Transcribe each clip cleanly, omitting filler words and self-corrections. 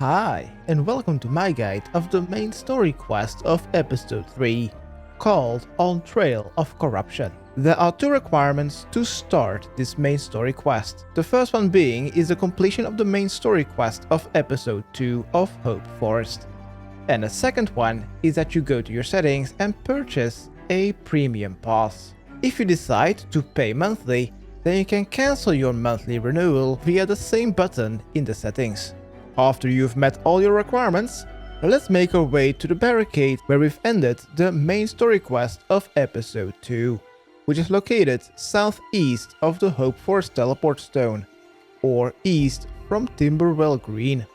Hi, and welcome to my guide of the main story quest of episode 3, called On Trail of Corruption. There are two requirements to start this main story quest. The first one being is the completion of the main story quest of episode 2 of Hopeforest. And the second one is that you go to your settings and purchase a premium pass. If you decide to pay monthly, then you can cancel your monthly renewal via the same button in the settings. After you've met all your requirements, let's make our way to the barricade where we've ended the main story quest of episode 2, which is located southeast of the Hopeforest teleport stone, or east from Timberwell Green.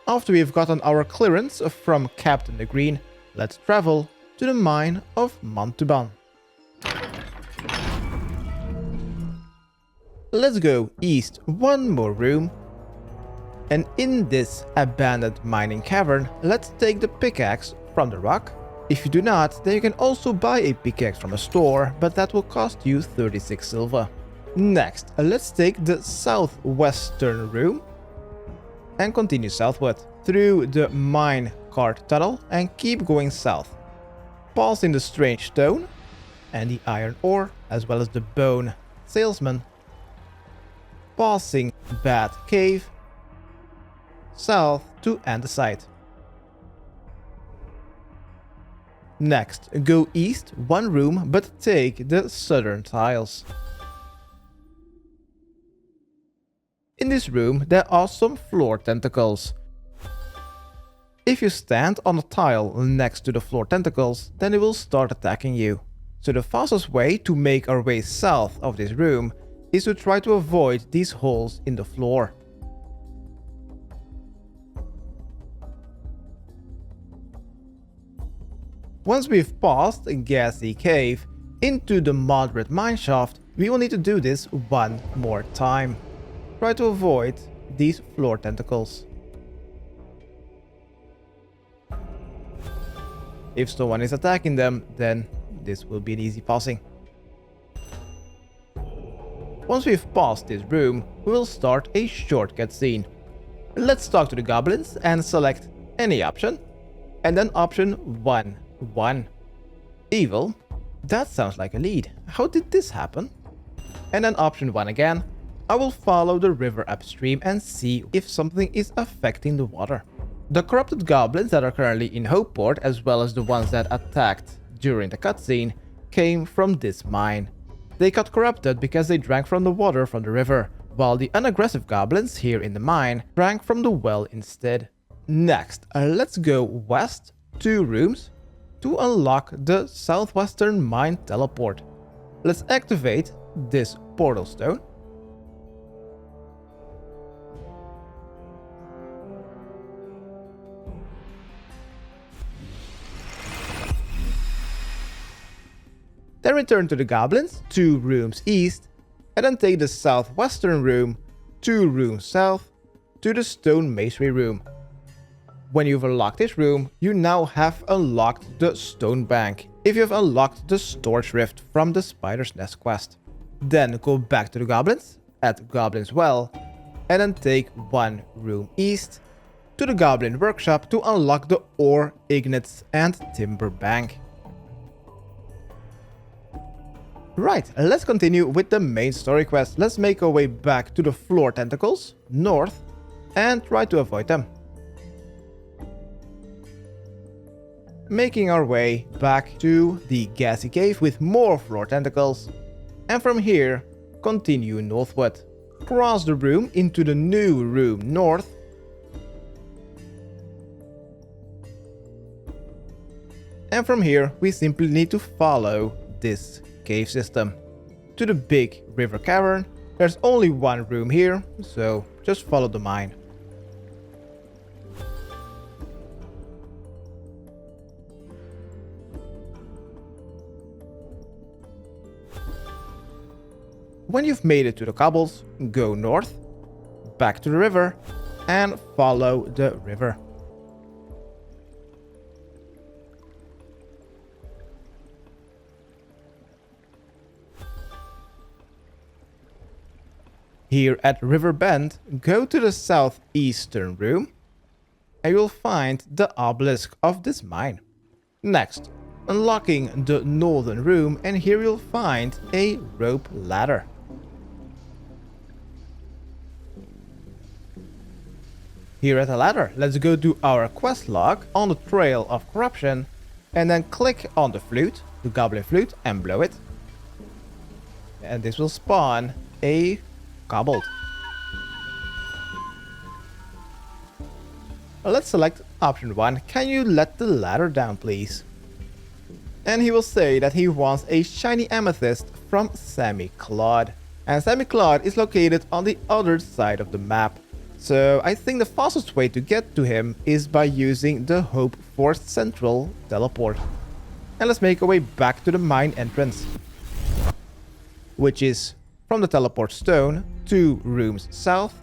After we've gotten our clearance from Captain the Green, let's travel to the Mine of Mantuban. Let's go east one more room. And in this abandoned mining cavern, let's take the pickaxe from the rock. If you do not, then you can also buy a pickaxe from a store, but that will cost you 36 silver. Next, let's take the southwestern room and continue southward through the mine cart tunnel and keep going south, passing the strange stone and the iron ore, as well as the bone salesman, passing Bat Cave, south to Andesite. Next, go east one room but take the southern tiles. In this room there are some floor tentacles. If you stand on a tile next to the floor tentacles, then it will start attacking you. So the fastest way to make our way south of this room is to try to avoid these holes in the floor. Once we've passed a gassy cave into the moderate mineshaft, we will need to do this one more time. Try to avoid these floor tentacles. If someone is attacking them, then this will be an easy passing. Once we've passed this room, we will start a short cutscene. Let's talk to the goblins and select any option, and then option 1. Evil? That sounds like a lead. How did this happen? And then option 1 again. I will follow the river upstream and see if something is affecting the water. The corrupted goblins that are currently in Hopeport, as well as the ones that attacked during the cutscene, came from this mine. They got corrupted because they drank from the water from the river, while the unaggressive goblins here in the mine drank from the well instead. Next, let's go west 2 rooms to unlock the southwestern mine teleport. Let's activate this portal stone. Then return to the goblins 2 rooms east, and then take the southwestern room 2 rooms south to the stone masonry room. When you've unlocked this room, you now have unlocked the stone bank, if you have unlocked the storage rift from the spider's nest quest. Then go back to the goblins at Goblin's Well, and then take 1 room east to the goblin workshop to unlock the ore, ignites and timber bank. Right, let's continue with the main story quest. Let's make our way back to the floor tentacles, north, and try to avoid them. Making our way back to the gassy cave with more floor tentacles, and from here continue northward. Cross the room into the new room north, and from here we simply need to follow this cave system to the big river cavern. There's only 1 room here, so just follow the mine. When you've made it to the cobbles, go north, back to the river, and follow the river. Here at River Bend, go to the southeastern room, and you'll find the obelisk of this mine. Next, unlocking the northern room, and here you'll find a rope ladder. Here at the ladder, let's go to our quest log on the Trail of Corruption, and then click on the flute, the goblin flute, and blow it. And this will spawn a kobold. Let's select option 1. Can you let the ladder down, please? And he will say that he wants a shiny amethyst from Semi-Claude. And Semi-Claude is located on the other side of the map. So I think the fastest way to get to him is by using the Hopeforest Central teleport. And let's make our way back to the mine entrance, which is from the teleport stone 2 rooms south,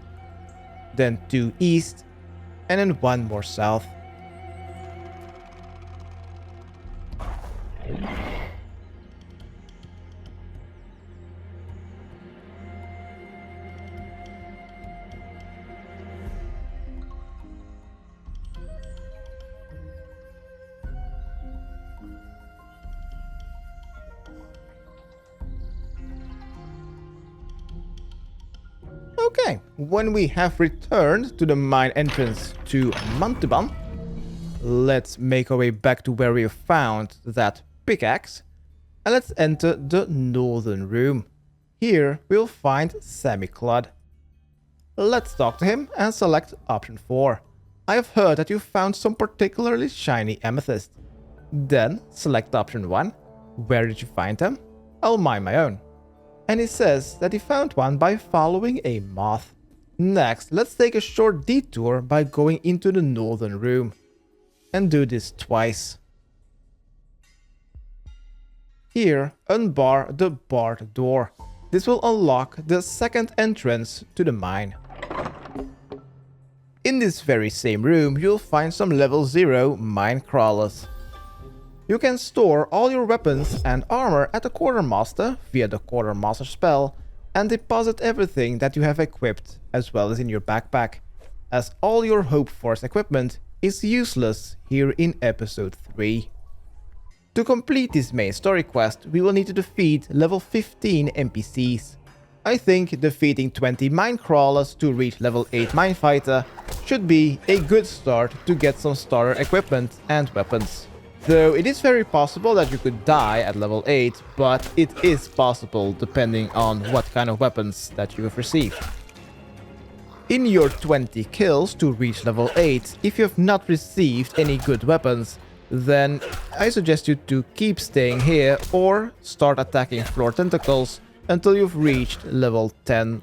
then 2 east, and then 1 more south. Okay, when we have returned to the mine entrance to Mantuban, let's make our way back to where we found that pickaxe, and let's enter the northern room. Here we'll find Semi-Claude. Let's talk to him and select option 4. I have heard that you found some particularly shiny amethyst. Then select option 1. Where did you find them? I'll mine my own. And he says that he found one by following a moth. Next, let's take a short detour by going into the northern room. And do this twice. Here, unbar the barred door. This will unlock the second entrance to the mine. In this very same room, you'll find some level 0 mine crawlers. You can store all your weapons and armor at the quartermaster via the quartermaster spell and deposit everything that you have equipped as well as in your backpack, as all your Hopeforest equipment is useless here in episode 3. To complete this main story quest, we will need to defeat level 15 NPCs. I think defeating 20 mine crawlers to reach level 8 Minefighter should be a good start to get some starter equipment and weapons. Though it is very possible that you could die at level 8, but it is possible depending on what kind of weapons that you have received. In your 20 kills to reach level 8, if you have not received any good weapons, then I suggest you to keep staying here or start attacking floor tentacles until you've reached level 10.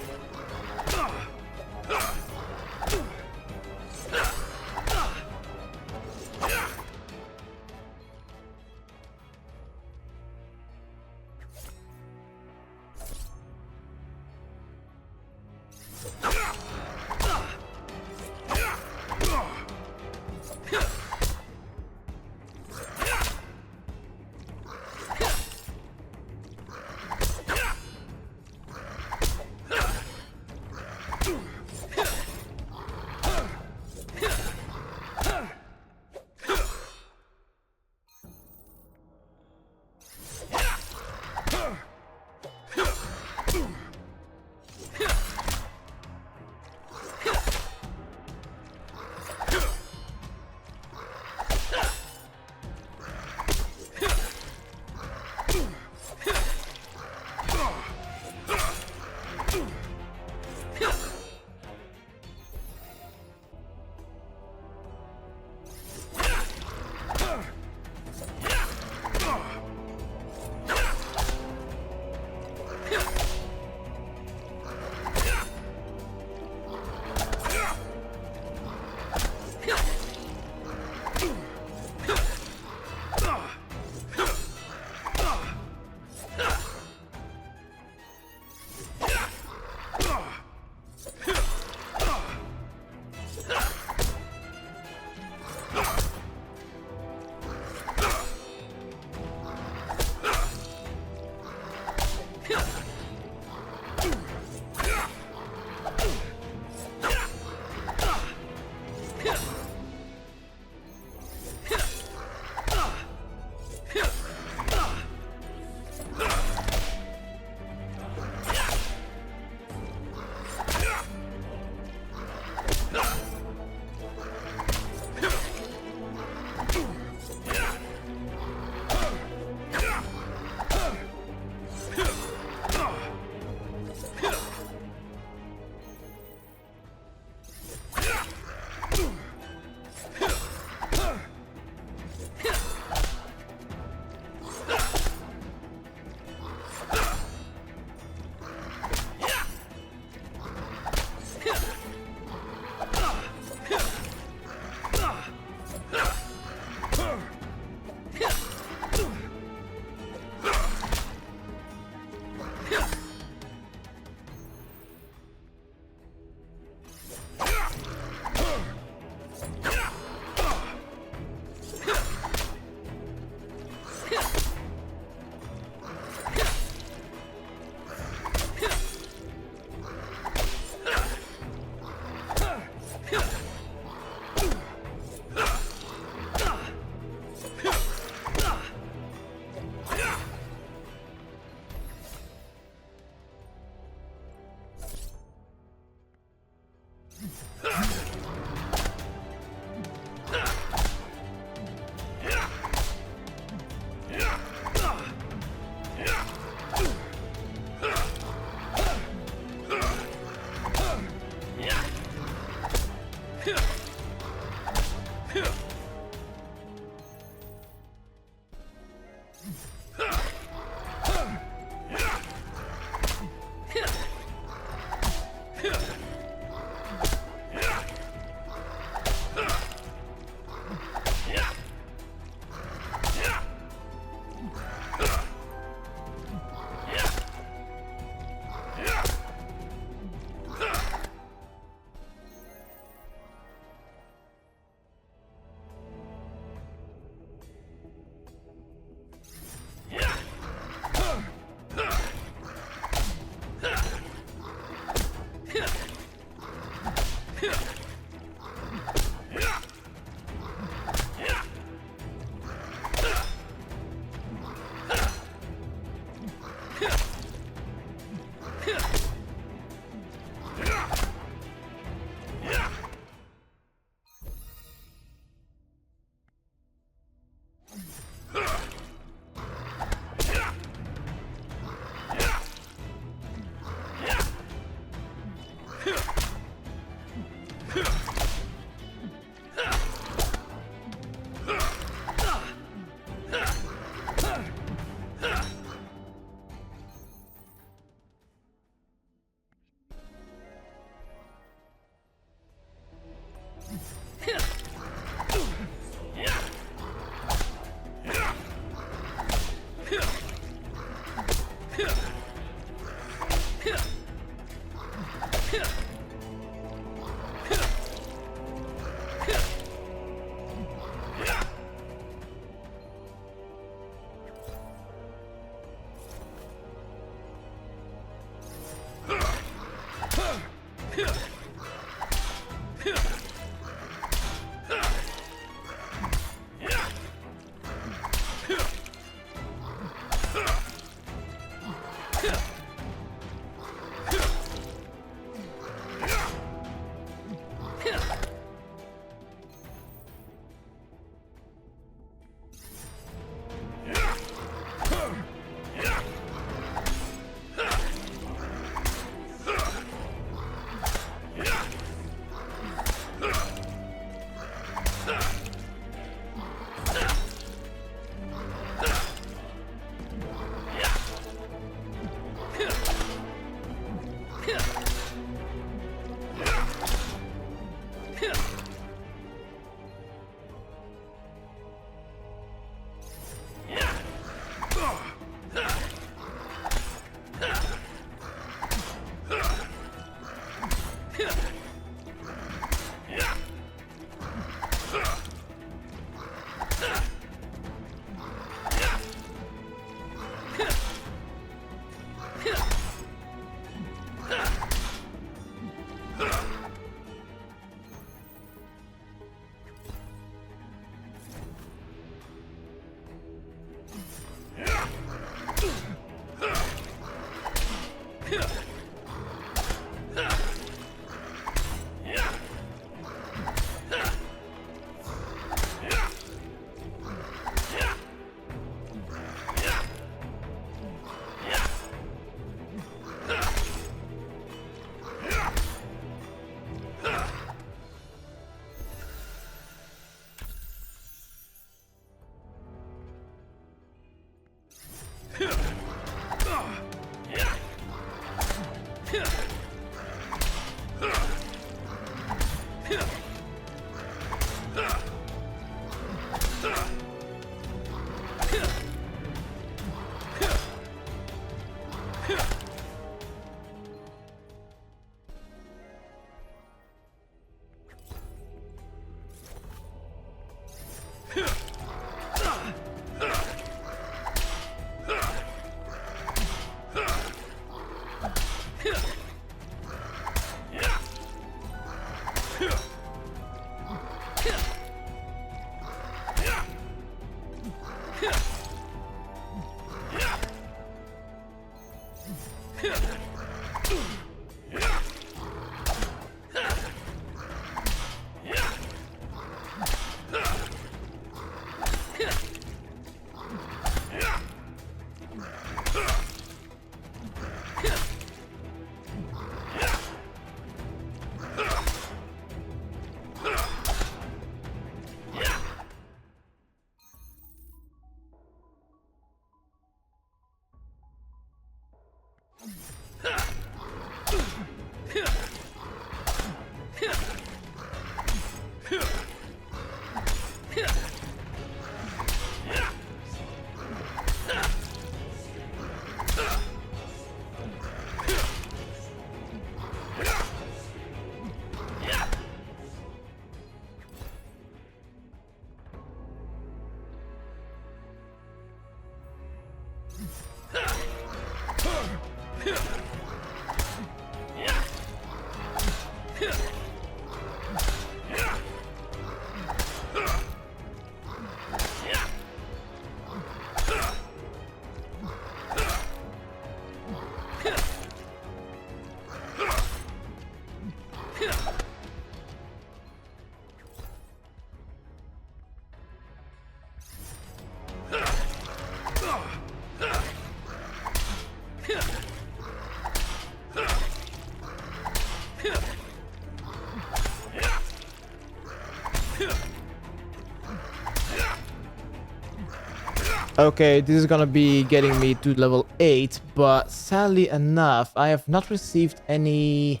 Okay, this is gonna be getting me to level 8, but sadly enough, I have not received any...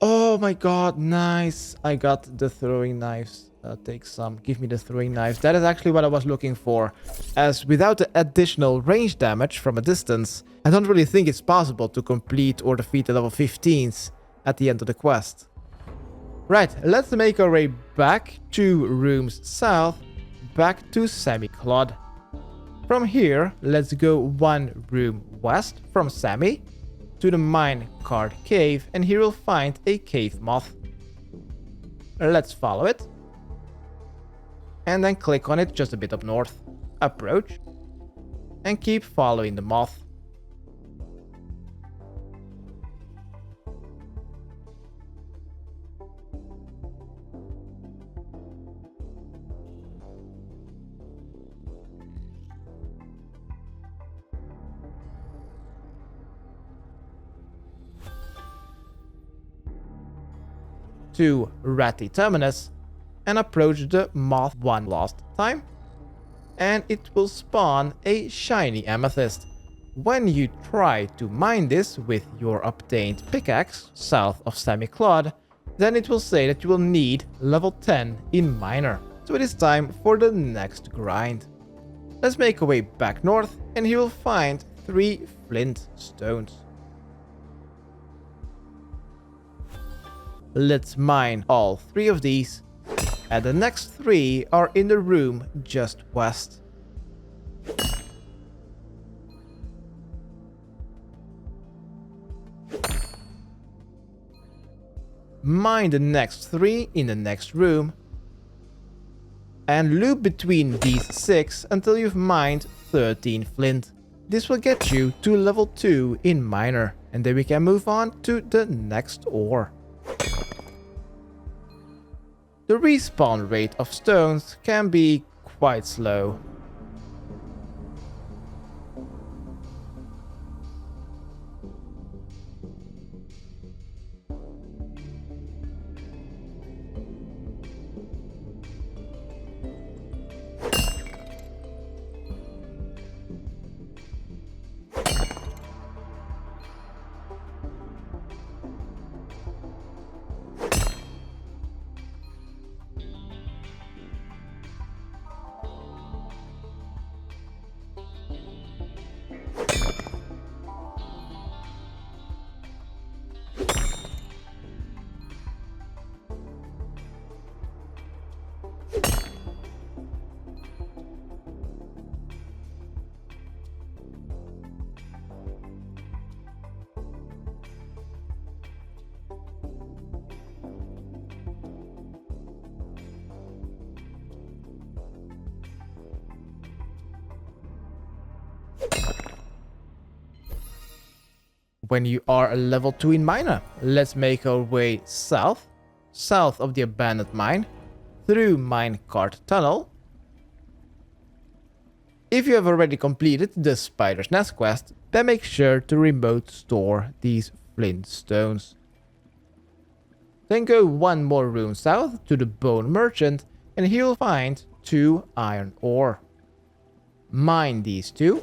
Oh my god, nice! I got the throwing knives. Take some. Give me the throwing knives. That is actually what I was looking for, as without the additional range damage from a distance, I don't really think it's possible to complete or defeat the level 15s at the end of the quest. Right, let's make our way back 2 rooms south, back to Semi-Clod. From here, let's go 1 room west from Sammy to the minecart cave, and here we'll find a cave moth. Let's follow it. And then click on it just a bit up north. Approach. And keep following the moth. To Ratty Terminus and approach the moth one last time, and it will spawn a shiny amethyst. When you try to mine this with your obtained pickaxe south of Semi-Clod, then it will say that you will need level 10 in miner. So it is time for the next grind. Let's make our way back north, and here we'll find 3 flint stones. Let's mine all 3 of these, and the next 3 are in the room just west. Mine the next 3 in the next room, and loop between these 6 until you've mined 13 flint. This will get you to level 2 in miner, and then we can move on to the next ore. The respawn rate of stones can be quite slow. When you are a level 2 in miner, let's make our way south of the abandoned mine, through minecart tunnel, If you have already completed the Spider's Nest quest, then make sure to remote store these flint stones. Then go one more room south to the Bone Merchant and he will find 2 iron ore. Mine these 2.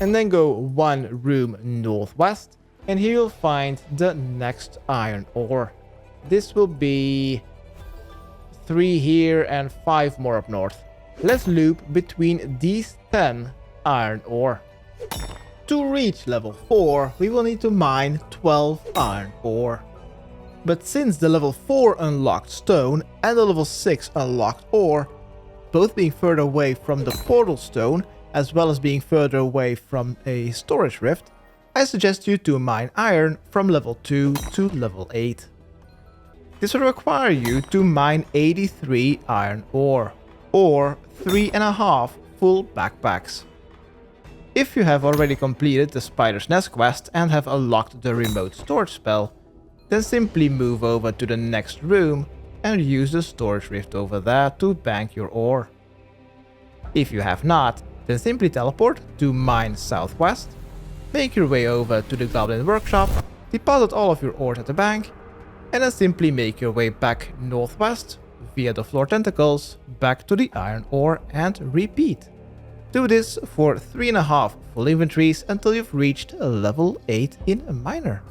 And then go one room northwest and he will find the next iron ore. This will be 3 here and 5 more up north. Let's loop between these 10 iron ore. To reach level 4, we will need to mine 12 iron ore. But since the level 4 unlocked stone and the level 6 unlocked ore, both being further away from the portal stone as well as being further away from a storage rift, I suggest you to mine iron from level 2 to level 8. This will require you to mine 83 iron ore, or 3.5 full backpacks. If you have already completed the Spider's Nest quest and have unlocked the remote storage spell, then simply move over to the next room and use the storage rift over there to bank your ore. If you have not, then simply teleport to Mine Southwest, make your way over to the Goblin Workshop, deposit all of your ores at the bank, and then simply make your way back northwest via the floor tentacles back to the iron ore and repeat. Do this for 3.5 full inventories until you've reached level 8 in a miner.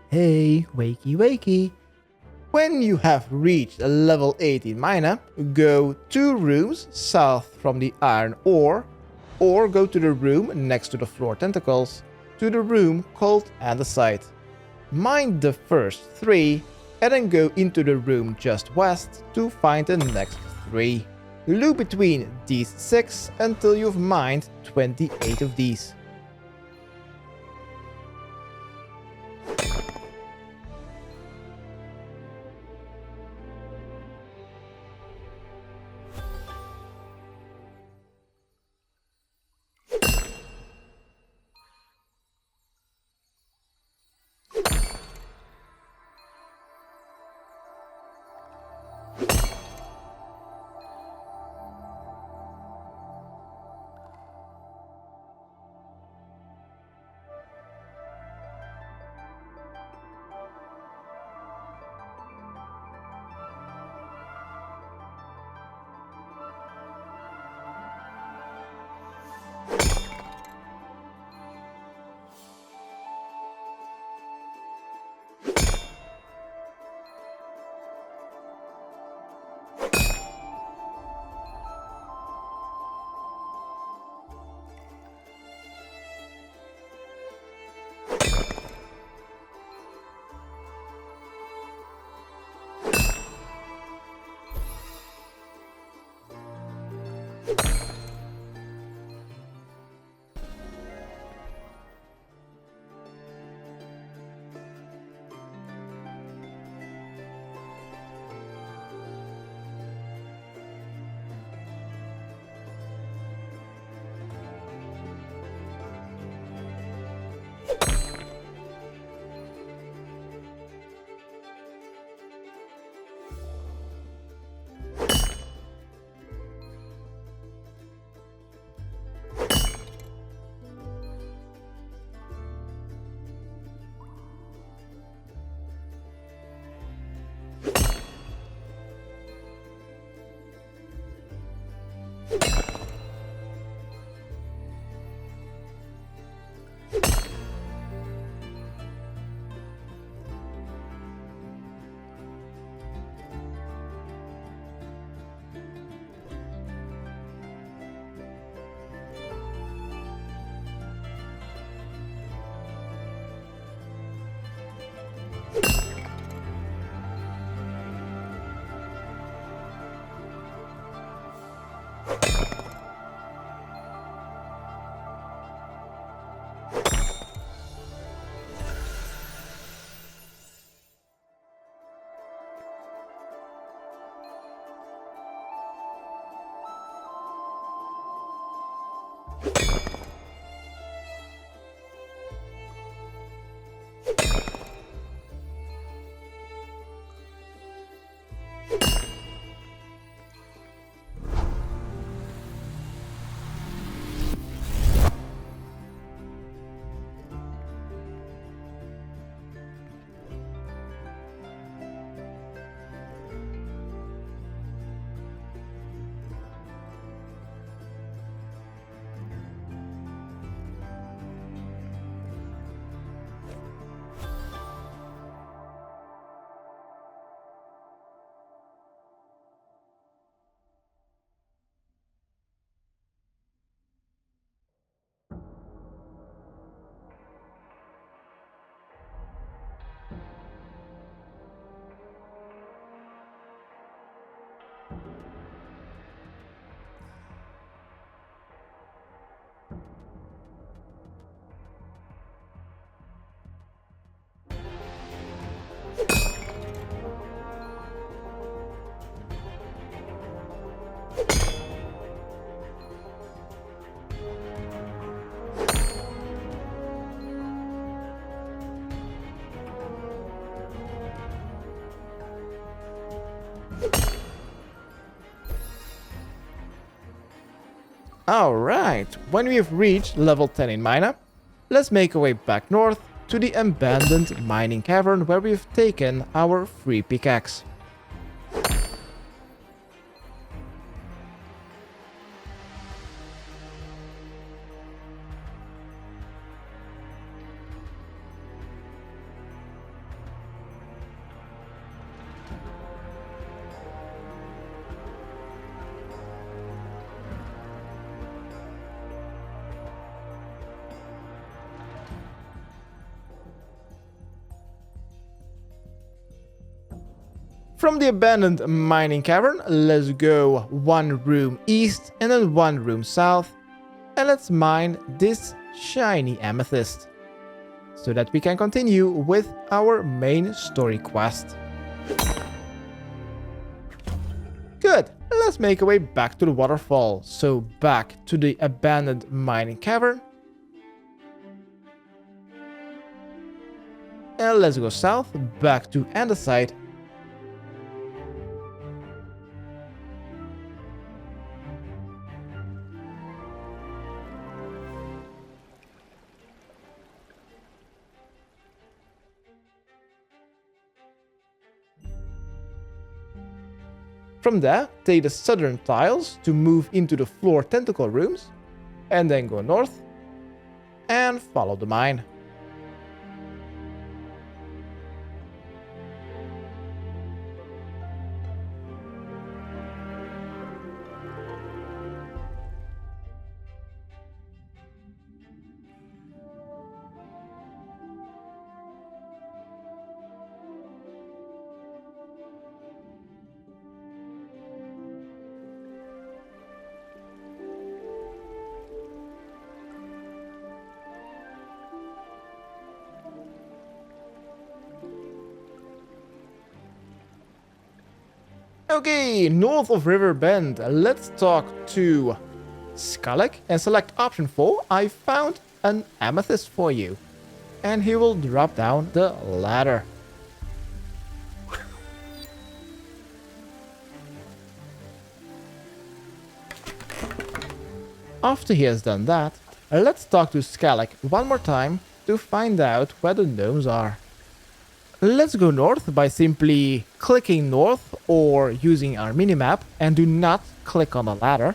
Hey, wakey wakey. When you have reached a level 18 miner, go 2 rooms south from the iron ore, or go to the room next to the floor tentacles, to the room called Andesite. Mine the first 3, and then go into the room just west to find the next 3. Loop between these 6 until you've mined 28 of these. Alright, when we have reached level 10 in Mina, let's make our way back north to the abandoned mining cavern where we've taken our free pickaxe. From the abandoned mining cavern, let's go one room east and then one room south, and let's mine this shiny amethyst, so that we can continue with our main story quest. Good, let's make our way back to the waterfall, so back to the abandoned mining cavern. And let's go south, back to Andesite. From there, take the southern tiles to move into the floor tentacle rooms, and then go north and follow the mine. Okay, north of River Bend, let's talk to Skalek and select option 4. I found an amethyst for you. And he will drop down the ladder. After he has done that, let's talk to Skalek one more time to find out where the gnomes are. Let's go north by simply clicking north or using our minimap, and do not click on the ladder.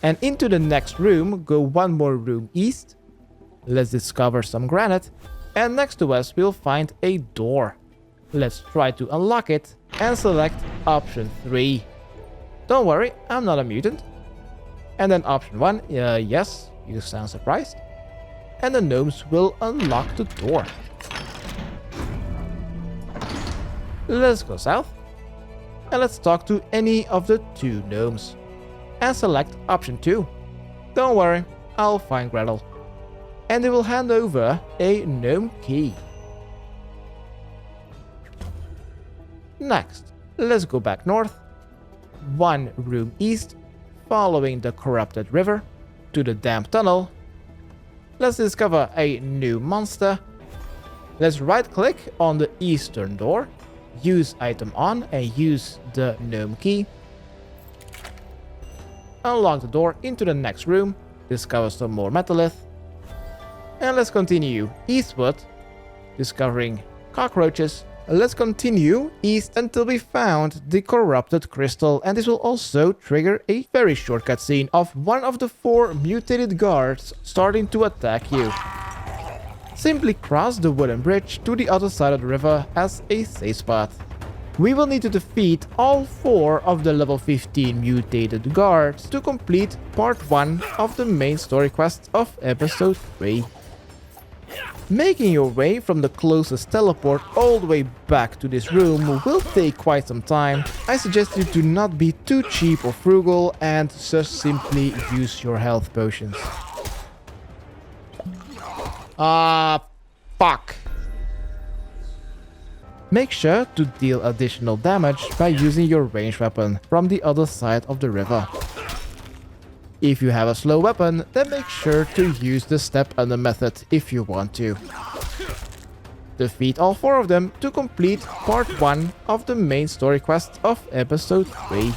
And into the next room, go one more room east. Let's discover some granite, and next to us we'll find a door. Let's try to unlock it and select option 3. Don't worry, I'm not a mutant. And then option 1, yes, you sound surprised. And the gnomes will unlock the door. Let's go south, and let's talk to any of the 2 gnomes, and select option 2. Don't worry, I'll find Gretel, and they will hand over a gnome key. Next, let's go back north, one room east, following the corrupted river, to the damp tunnel. Let's discover a new monster. Let's right click on the eastern door, use item on and use the gnome key. Unlock the door into the next room, discover some more metallith. And let's continue eastward, discovering cockroaches. Let's continue east until we found the corrupted crystal, and this will also trigger a very short cutscene of one of the 4 mutated guards starting to attack you. Simply cross the wooden bridge to the other side of the river as a safe spot. We will need to defeat all 4 of the level 15 mutated guards to complete part 1 of the main story quest of episode 3. Making your way from the closest teleport all the way back to this room will take quite some time. I suggest you do not be too cheap or frugal and just simply use your health potions. Fuck. Make sure to deal additional damage by using your ranged weapon from the other side of the river. If you have a slow weapon, then make sure to use the step under method if you want to. Defeat all 4 of them to complete part 1 of the main story quest of episode 3.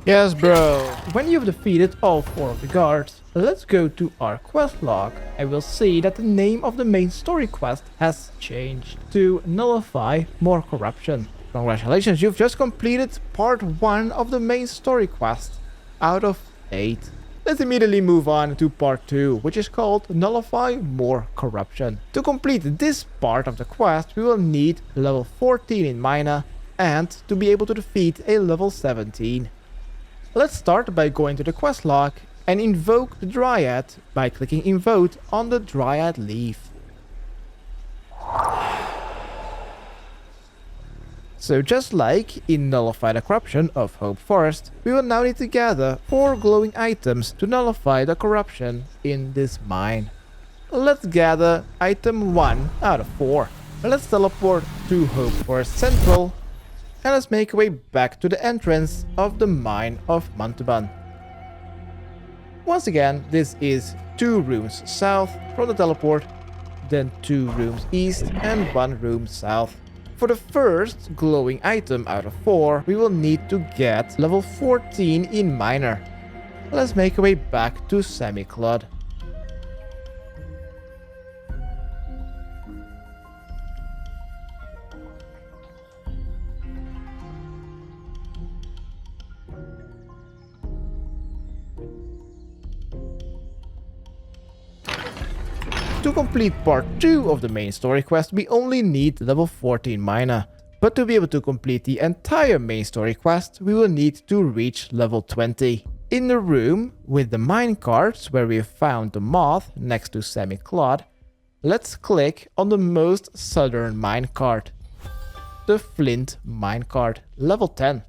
Yes, bro. When you've defeated all 4 of the guards, let's go to our quest log and we'll see that the name of the main story quest has changed to Nullify More Corruption. Congratulations, you've just completed part 1 of the main story quest out of 8. Let's immediately move on to part 2, which is called Nullify More Corruption. To complete this part of the quest, we will need level 14 in Mina and to be able to defeat a level 17. Let's start by going to the quest log and invoke the Dryad by clicking Invoke on the Dryad leaf. So just like in Nullify the Corruption of Hopeforest, we will now need to gather 4 glowing items to nullify the corruption in this mine. Let's gather item 1 out of 4. Let's teleport to Hopeforest Central and let's make our way back to the entrance of the Mine of Mantuban. Once again, this is 2 rooms south from the teleport, then 2 rooms east and 1 room south. For the first glowing item out of 4, we will need to get level 14 in Miner. Let's make our way back to Semiclod. To complete part 2 of the main story quest, we only need level 14 Miner. But to be able to complete the entire main story quest, we will need to reach level 20. In the room with the minecarts where we found the Moth next to Semiclod, let's click on the most southern minecart, the Flint minecart, level 10.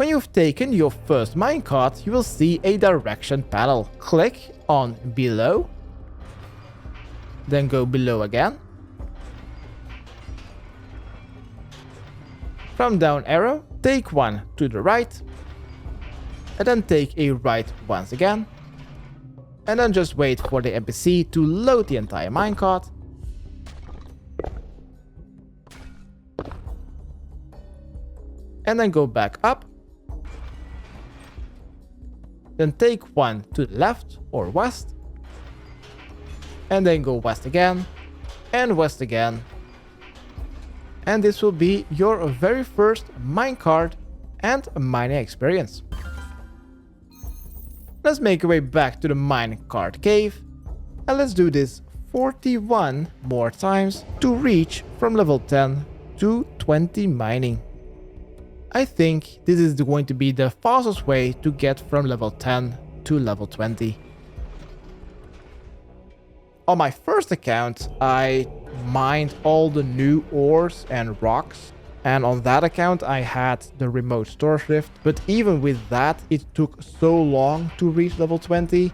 When you've taken your first minecart, you will see a direction panel. Click on below, then go below again. From down arrow, take one to the right, and then take a right once again, and then just wait for the NPC to load the entire minecart. And then go back up. Then take one to the left or west. And then go west again. And west again. And this will be your very first minecart and mining experience. Let's make our way back to the minecart cave. And let's do this 41 more times to reach from level 10 to 20 mining. I think this is going to be the fastest way to get from level 10 to level 20. On my first account, I mined all the new ores and rocks. And on that account, I had the remote storage rift. But even with that, it took so long to reach level 20.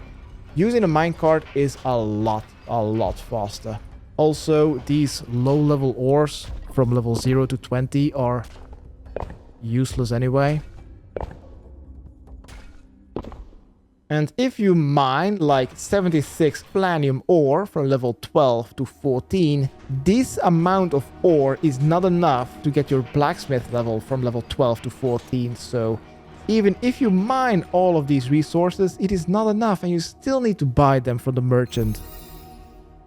Using a minecart is a lot faster. Also, these low-level ores from level 0 to 20 are useless anyway. And if you mine like 76 Flantium ore from level 12 to 14, this amount of ore is not enough to get your blacksmith level from level 12 to 14. So even if you mine all of these resources, it is not enough and you still need to buy them from the merchant.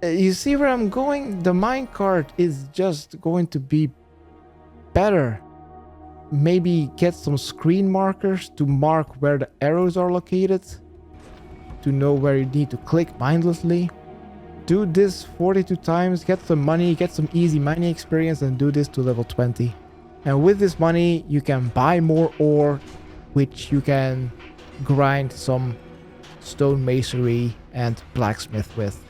You see where I'm going? The minecart is just going to be better. Maybe get some screen markers to mark where the arrows are located, to know where you need to click mindlessly. Do this 42 times, get some money, get some easy mining experience, and do this to level 20. And with this money, you can buy more ore, which you can grind some stonemasonry and blacksmith with.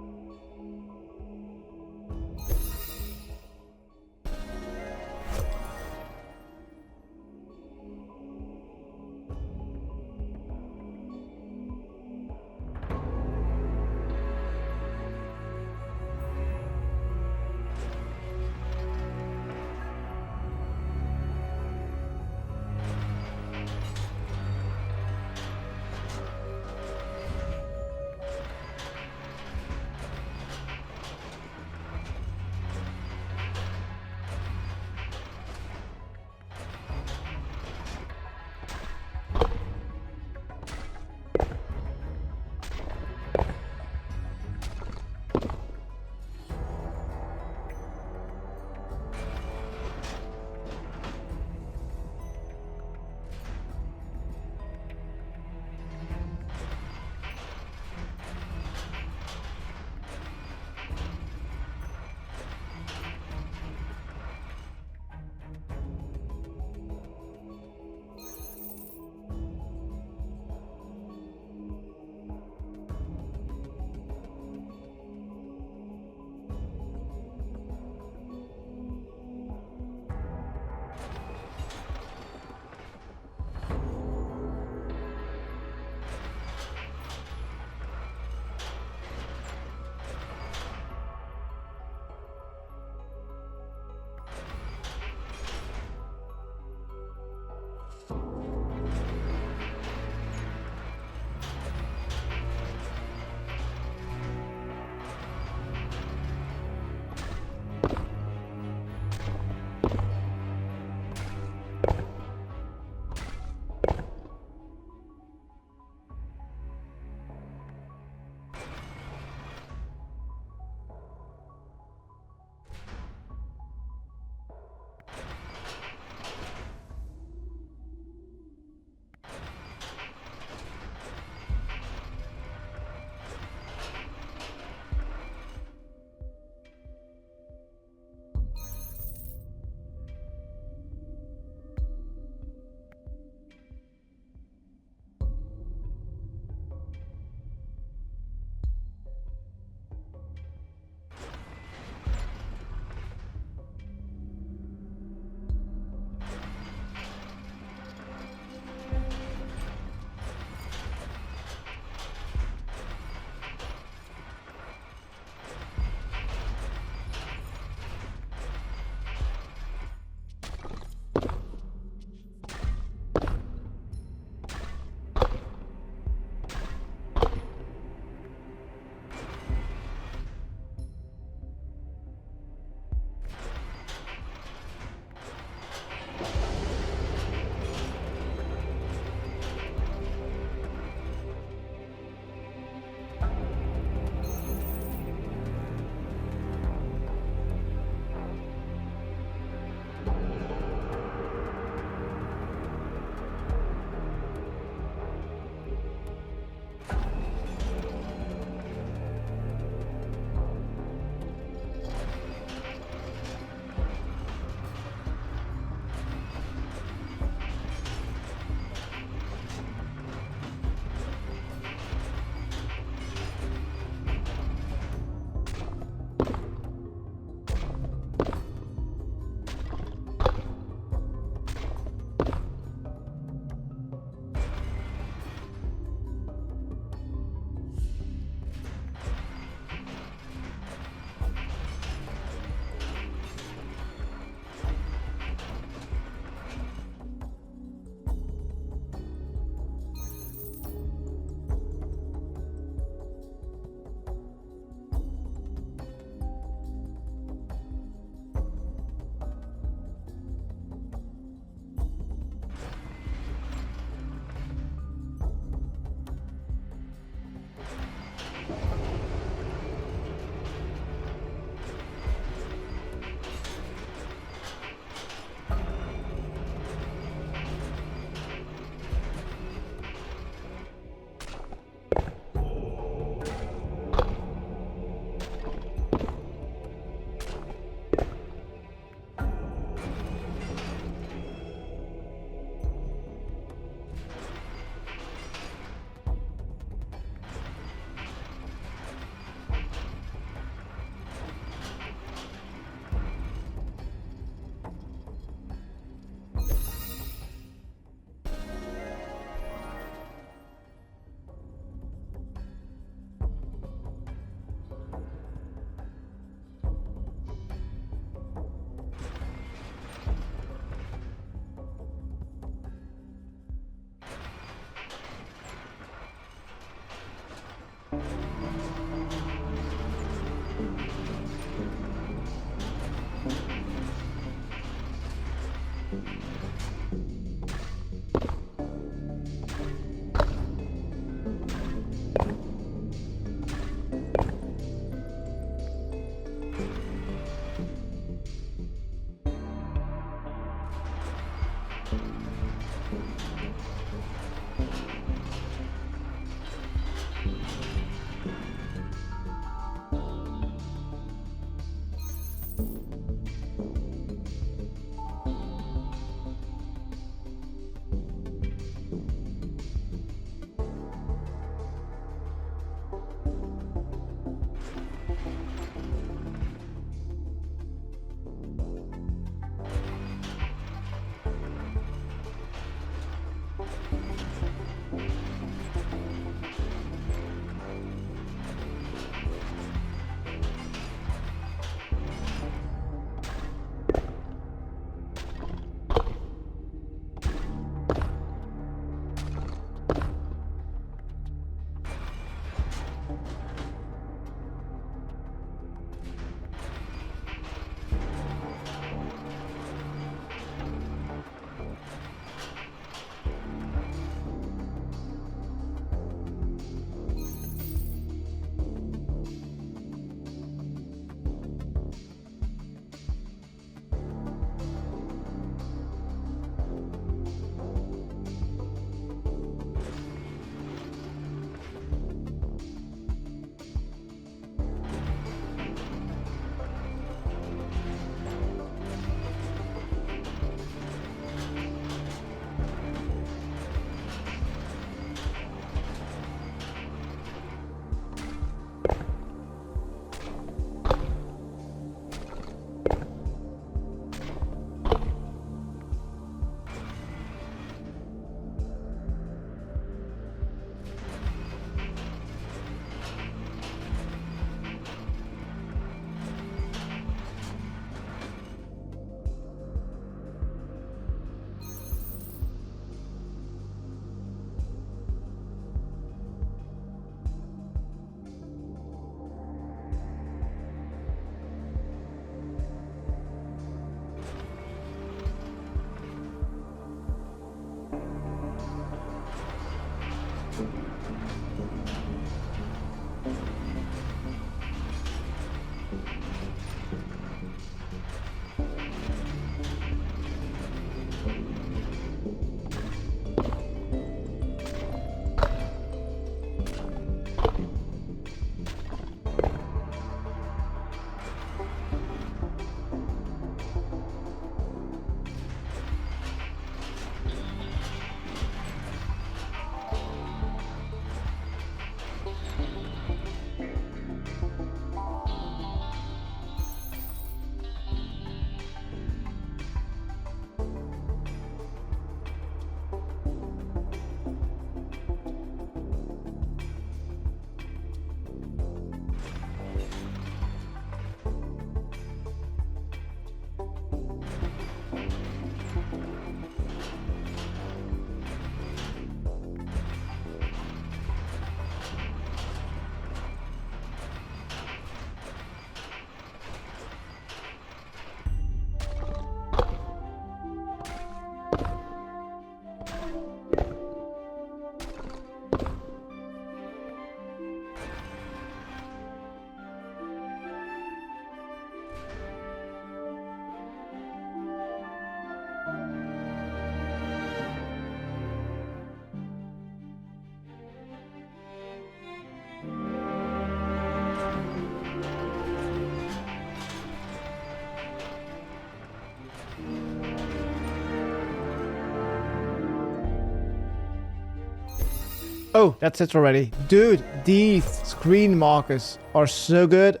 Oh, that's it already. Dude, these screen markers are so good.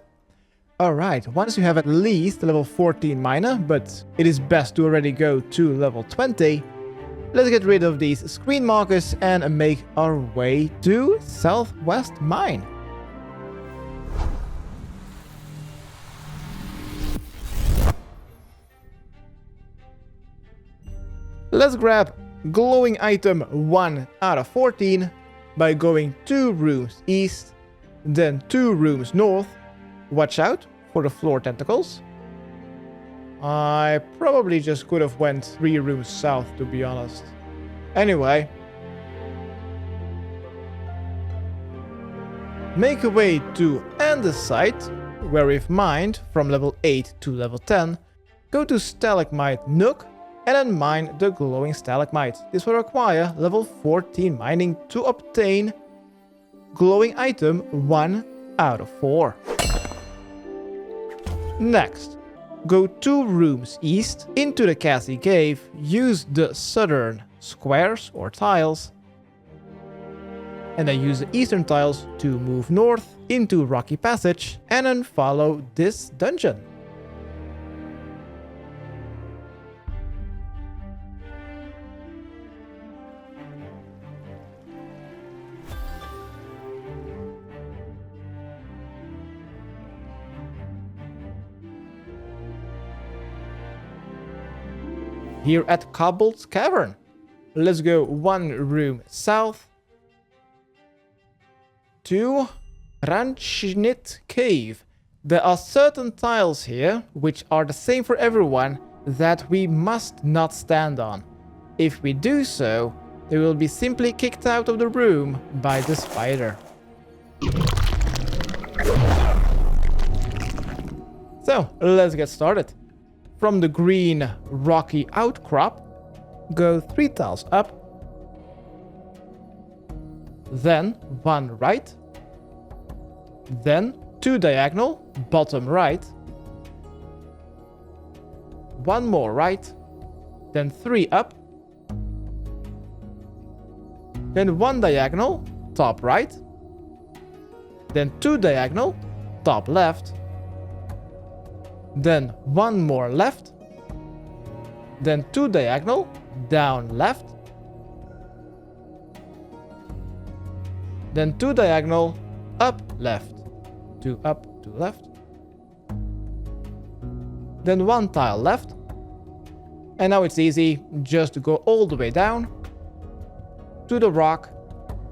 Alright, once you have at least level 14 miner, but it is best to already go to level 20, let's get rid of these screen markers and make our way to Southwest Mine. Let's grab glowing item 1 out of 14 by going 2 rooms east, then 2 rooms north. Watch out for the floor tentacles. I probably just could have went 3 rooms south, to be honest. Anyway. Make a way to Andesite, where we've mined from level 8 to level 10. Go to Stalagmite Nook, and then mine the glowing stalagmite. This will require level 14 mining to obtain glowing item 1 out of 4. Next, go 2 rooms east into the Cassie Cave, use the southern squares or tiles, and then use the eastern tiles to move north into Rocky Passage, and then follow this dungeon. Here at Cobalt's Cavern. Let's go 1 room south to Truncheon Cave. There are certain tiles here, which are the same for everyone, that we must not stand on. If we do so, they will be simply kicked out of the room by the spider. So, let's get started. From the green rocky outcrop, go 3 tiles up, then 1 right, then 2 diagonal, bottom right, 1 more right, then 3 up, then 1 diagonal, top right, then 2 diagonal, top left, then 1 more left, then 2 diagonal, down left, then 2 diagonal, up left, 2 up, 2 left, then 1 tile left, and now it's easy just to go all the way down to the rock,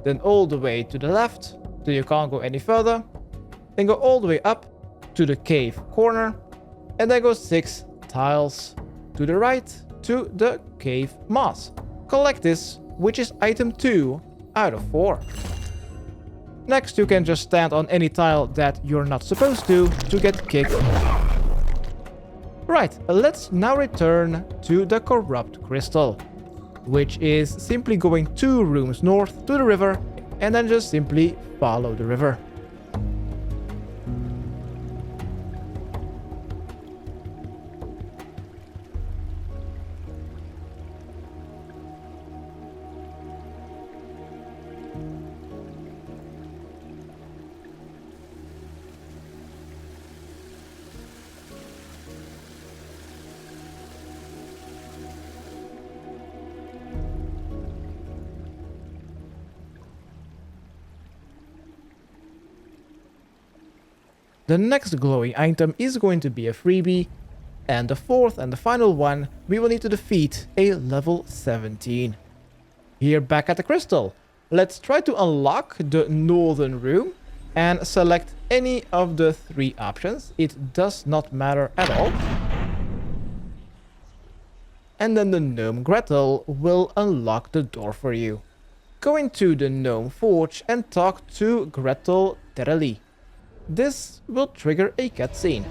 then all the way to the left till you can't go any further, then go all the way up to the cave corner, and then go 6 tiles to the right to the cave moss. Collect this, which is item 2 out of 4. Next, you can just stand on any tile that you're not supposed to get kicked. Right, let's now return to the corrupt crystal, which is simply going 2 rooms north to the river, and then just simply follow the river. The next glowing item is going to be a freebie, and the 4th and the final one, we will need to defeat a level 17. Here back at the crystal, let's try to unlock the northern room and select any of the 3 options. It does not matter at all. And then the gnome Gretel will unlock the door for you. Go into the gnome forge and talk to Gretel Tereli. This will trigger a cutscene.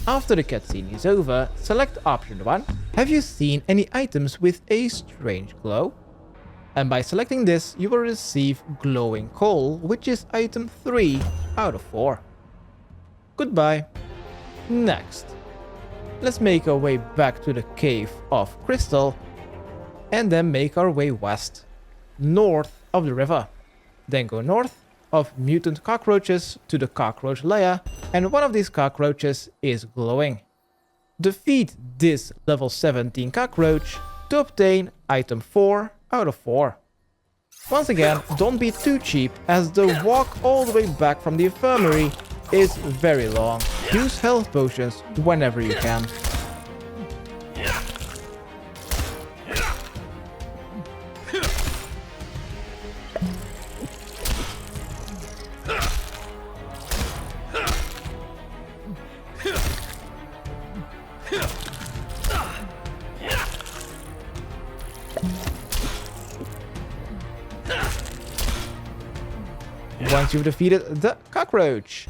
After the cutscene is over, select option 1. Have you seen any items with a strange glow? And by selecting this, you will receive glowing coal, which is item 3 out of 4. Goodbye. Next, let's make our way back to the Cave of Crystal, and then make our way west, north of the river. Then go north of mutant cockroaches to the cockroach lair, and one of these cockroaches is glowing. Defeat this level 17 cockroach to obtain item 4 out of 4. Once again, don't be too cheap, as the walk all the way back from the infirmary is very long. Use health potions whenever you can. Once you've defeated the cockroach,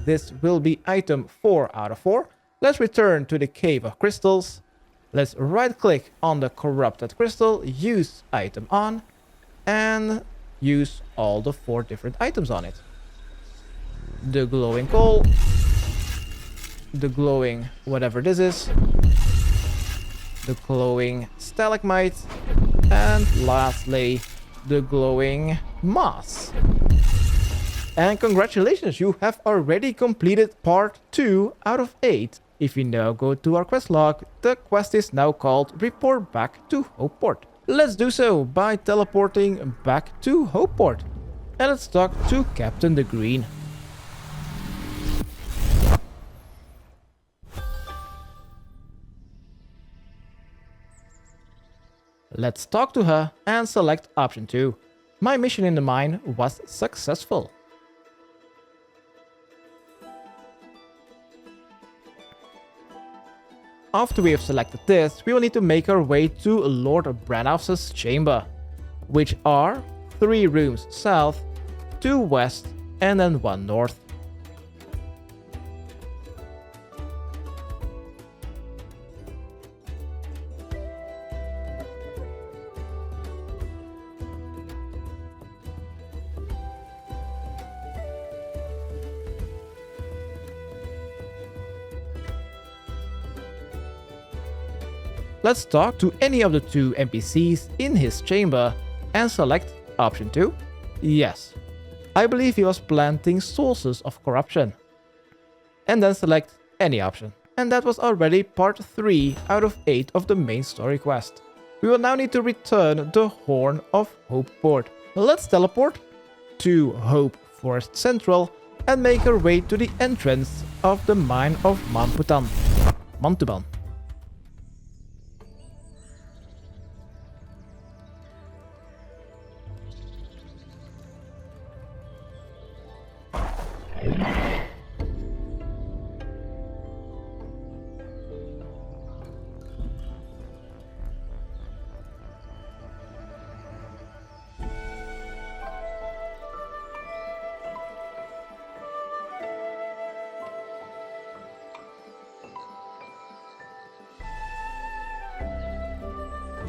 this will be item 4 out of 4. Let's return to the Cave of Crystals. Let's right click on the corrupted crystal, use item on, and use all the 4 different items on it. The glowing coal, the glowing whatever this is, the glowing stalagmite, and lastly, the glowing moss. And congratulations, you have already completed part 2 out of 8. If you now go to our quest log, the quest is now called Report Back to Hopeport. Let's do so by teleporting back to Hopeport. And let's talk to Captain the Green. Let's talk to her and select option 2. My mission in the mine was successful. After we have selected this, we will need to make our way to Lord Branhoff's chamber, which are 3 rooms south, 2 west, and then 1 north. Let's talk to any of the 2 NPCs in his chamber and select option 2. Yes, I believe he was planting sources of corruption. And then select any option. And that was already part 3 out of 8 of the main story quest. We will now need to return the Horn of Hopeport. Let's teleport to Hopeforest Central and make our way to the entrance of the Mine of Mantuban.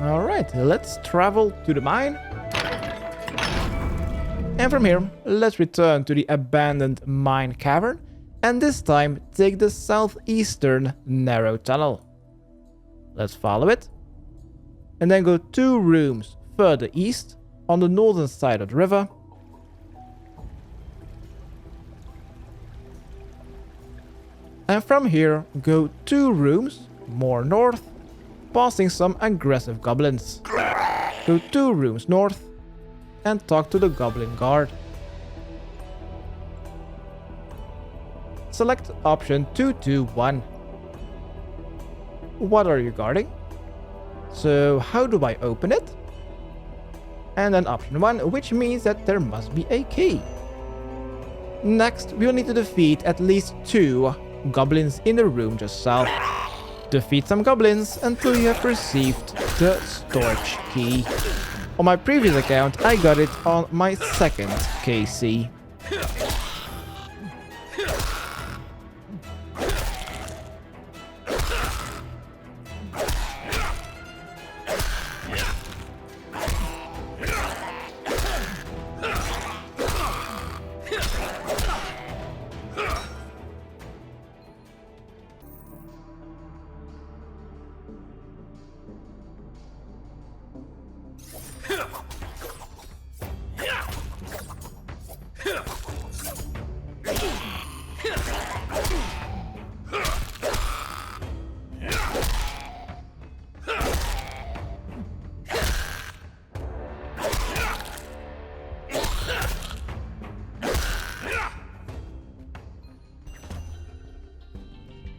Alright, let's travel to the mine. And from here, let's return to the abandoned mine cavern, and this time take the southeastern narrow tunnel. Let's follow it, and then go 2 rooms further east on the northern side of the river. And from here, go 2 rooms more north, passing some aggressive goblins. Go 2 rooms north and talk to the goblin guard. Select option 221. What are you guarding? So how do I open it? And then option 1, which means that there must be a key. Next, we will need to defeat at least 2 goblins in the room just south. Defeat some goblins until you have received the storage key. On my previous account, I got it on my 2nd KC.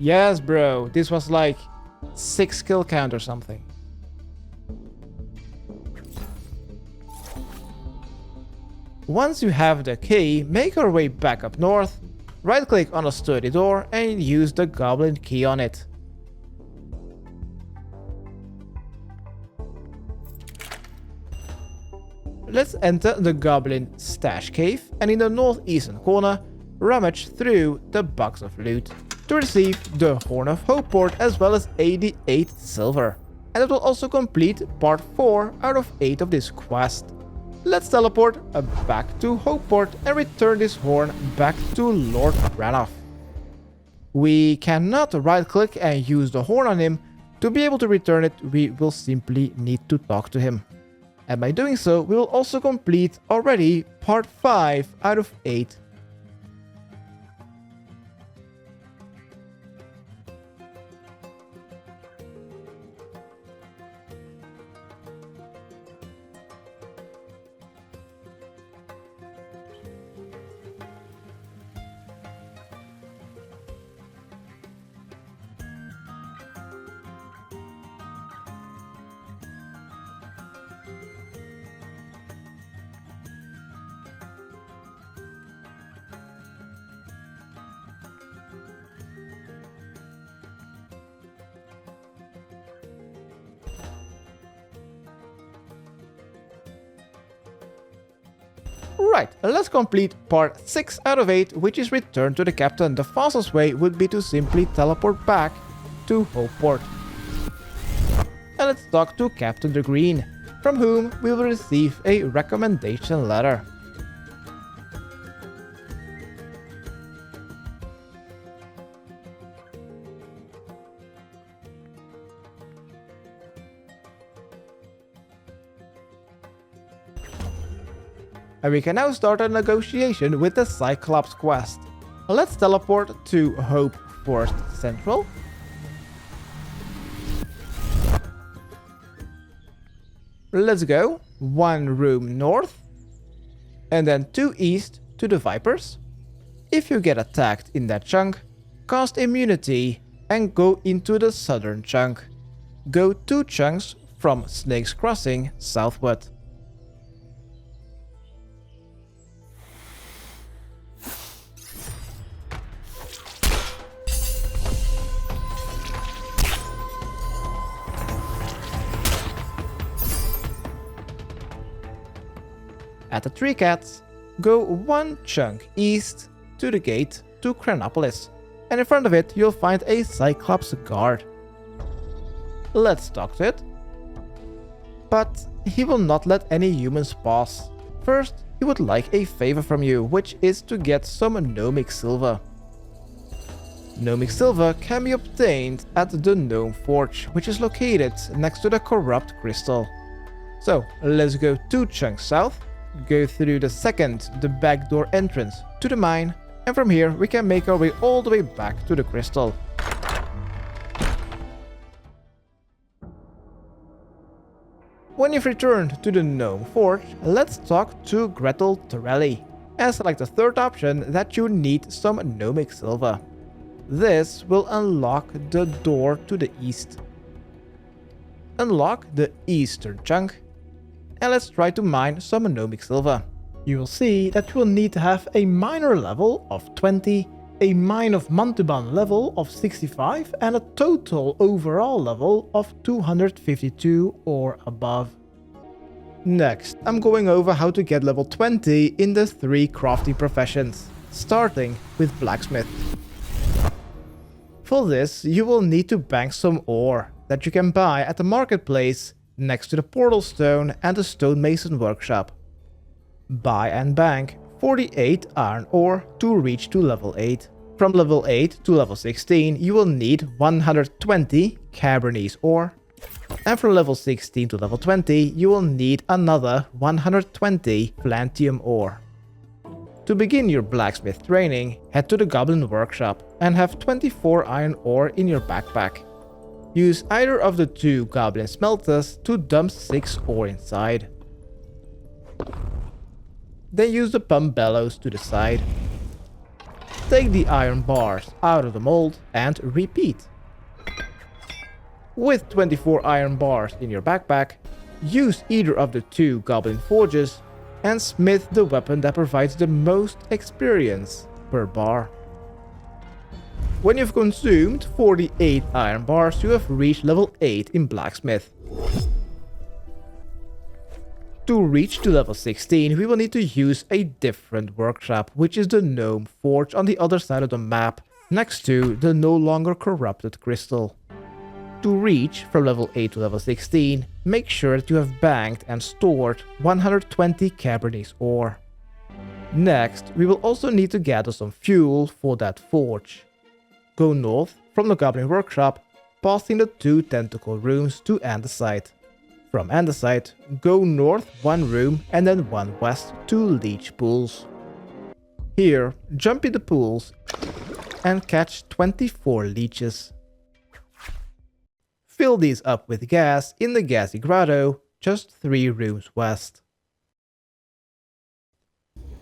Yes, bro. This was like 6 kill count or something. Once you have the key, make our way back up north, right-click on a sturdy door and use the goblin key on it. Let's enter the goblin stash cave and in the northeastern corner, rummage through the box of loot to receive the Horn of Hopeport as well as 88 silver. And it will also complete part 4 out of 8 of this quest. Let's teleport back to Hopeport and return this horn back to Lord Ranulf. We cannot right-click and use the horn on him. To be able to return it, we will simply need to talk to him. And by doing so, we will also complete already part 5 out of 8. Right, let's complete part 6 out of 8, which is return to the captain. The fastest way would be to simply teleport back to Hopeport. And let's talk to Captain the Green, from whom we will receive a recommendation letter. And we can now start a negotiation with the Cyclops quest. Let's teleport to Hopeforest Central. Let's go 1 room north and then 2 east to the Vipers. If you get attacked in that chunk, cast immunity and go into the southern chunk. Go 2 chunks from Snake's Crossing southward. At the Three Cats, go 1 chunk east to the gate to Cranopolis, and in front of it you'll find a Cyclops guard. Let's talk to it. But he will not let any humans pass. First, he would like a favor from you, which is to get some Gnomic silver. Gnomic silver can be obtained at the Gnome Forge, which is located next to the Corrupt Crystal. So, let's go 2 chunks south. Go through the backdoor entrance to the mine, and from here we can make our way all the way back to the crystal. When you've returned to the Gnome Forge, let's talk to Gretel Torelli, and select the third option that you need some Gnomic silver. This will unlock the door to the east. Unlock the eastern chunk. And let's try to mine some Gnomic silver. You will see that you will need to have a miner level of 20, a Mine of Mantuban level of 65 and a total overall level of 252 or above. Next, I'm going over how to get level 20 in the 3 crafting professions, starting with Blacksmith. For this, you will need to bank some ore that you can buy at the marketplace next to the portal stone and the Stonemason workshop. Buy and bank 48 iron ore to reach to level 8. From level 8 to level 16 you will need 120 Cabranese ore. And from level 16 to level 20 you will need another 120 Flantium ore. To begin your blacksmith training, head to the Goblin workshop and have 24 iron ore in your backpack. Use either of the 2 goblin smelters to dump 6 ore inside. Then use the pump bellows to the side. Take the iron bars out of the mold and repeat. With 24 iron bars in your backpack, use either of the 2 goblin forges and smith the weapon that provides the most experience per bar. When you've consumed 48 iron bars, you have reached level 8 in Blacksmith. To reach to level 16, we will need to use a different workshop, which is the Gnome Forge on the other side of the map, next to the no longer corrupted crystal. To reach from level 8 to level 16, make sure that you have banked and stored 120 Cabranese ore. Next, we will also need to gather some fuel for that forge. Go north from the Goblin Workshop, passing the 2 tentacle rooms to Andesite. From Andesite, go north 1 room and then 1 west to Leech Pools. Here, jump in the pools and catch 24 leeches. Fill these up with gas in the Gassy Grotto, just 3 rooms west.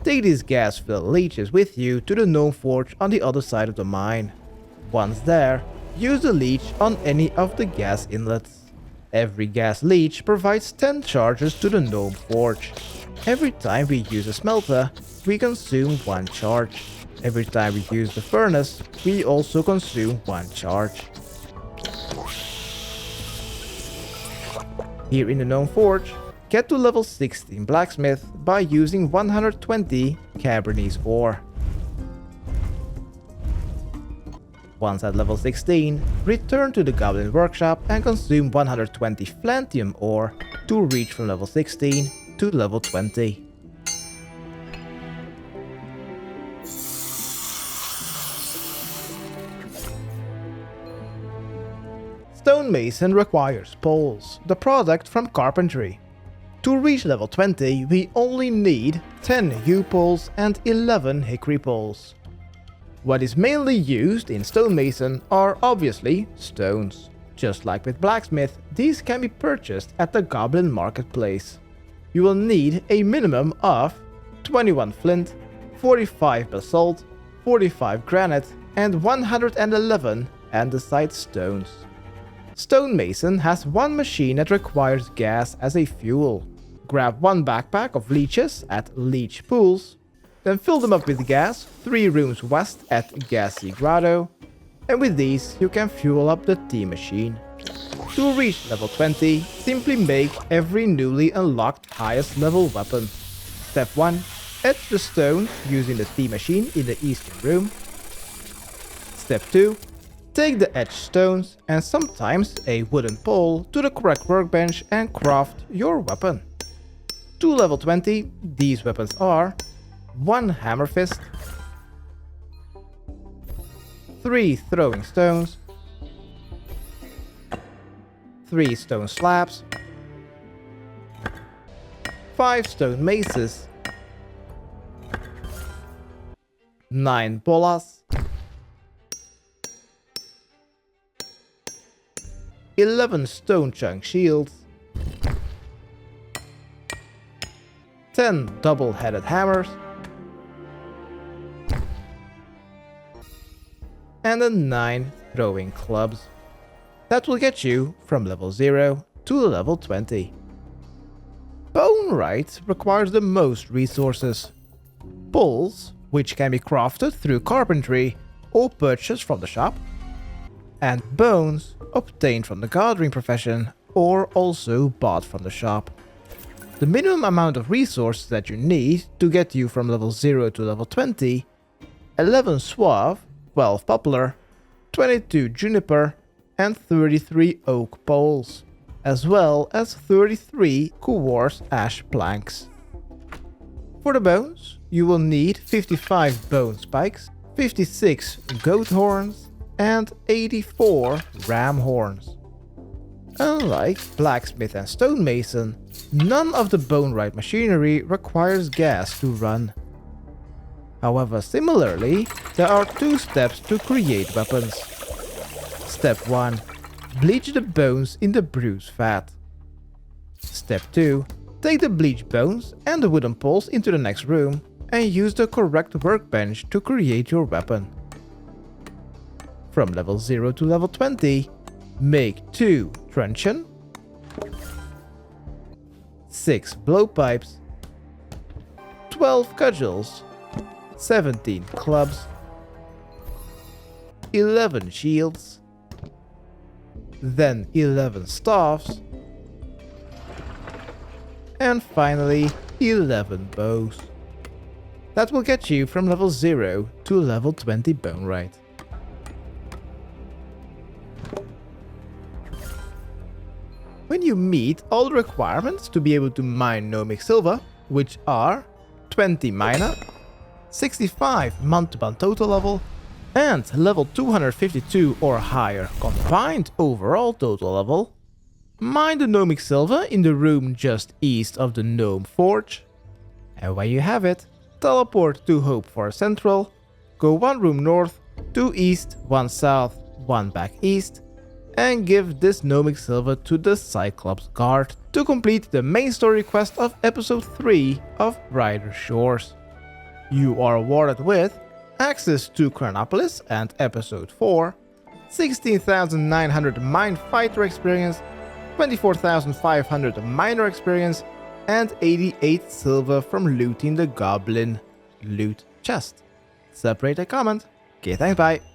Take these gas-filled leeches with you to the Gnome Forge on the other side of the mine. Once there, use the leech on any of the gas inlets. Every gas leech provides 10 charges to the Gnome Forge. Every time we use a smelter, we consume 1 charge. Every time we use the furnace, we also consume 1 charge. Here in the Gnome Forge, get to level 16 Blacksmith by using 120 Cabranese ore. Once at level 16, return to the Goblin Workshop and consume 120 Flantium ore to reach from level 16 to level 20. Stonemason requires poles, the product from carpentry. To reach level 20, we only need 10 yew poles and 11 hickory poles. What is mainly used in Stonemason are obviously stones. Just like with Blacksmith, these can be purchased at the Goblin Marketplace. You will need a minimum of 21 Flint, 45 Basalt, 45 Granite, and 111 Andesite stones. Stonemason has 1 machine that requires gas as a fuel. Grab 1 backpack of leeches at Leech Pools, then fill them up with gas 3 rooms west at Gassy Grotto, and with these you can fuel up the tea machine. To reach level 20, simply make every newly unlocked highest level weapon. Step 1. Etch the stone using the tea machine in the eastern room. Step 2. Take the etched stones and sometimes a wooden pole to the correct workbench and craft your weapon. To level 20, these weapons are 1 hammerfist, 3 throwing stones, 3 stone slabs, 5 stone maces, 9 bolas, 11 stone chunk shields, 10 double-headed hammers, and then 9 throwing clubs. That will get you from level 0 to level 20. Bonewright requires the most resources. Poles, which can be crafted through carpentry or purchased from the shop, and bones, obtained from the gardening profession or also bought from the shop. The minimum amount of resources that you need to get you from level 0 to level 20: 11 Suave, 12 Poplar, 22 Juniper, and 33 oak poles, as well as 33 coarse ash planks. For the bones, you will need 55 bone spikes, 56 goat horns, and 84 ram horns. Unlike Blacksmith and Stonemason, none of the Bonewright machinery requires gas to run. However, similarly, there are 2 steps to create weapons. Step 1. Bleach the bones in the bruise vat. Step 2. Take the bleached bones and the wooden poles into the next room and use the correct workbench to create your weapon. From level 0 to level 20, make 2 Truncheon, 6 blowpipes, 12 cudgels, 17 clubs, 11 shields, then 11 staffs, and finally 11 bows. That will get you from level 0 to level 20 Bonewright. When you meet all the requirements to be able to mine Gnomic silver, which are 20 mina, 65 Mantuban total level, and level 252 or higher combined overall total level, mine the Gnomic silver in the room just east of the Gnome Forge, and when you have it, teleport to Hopeforest Central, go 1 room north, 2 east, 1 south, 1 back east, and give this Gnomic silver to the Cyclops guard to complete the main story quest of episode 3 of Brighter Shores. You are awarded with access to Chronopolis and episode 4, 16,900 Minefighter experience, 24,500 miner experience, and 88 silver from looting the goblin loot chest. Separate a comment. Okay, thanks, bye.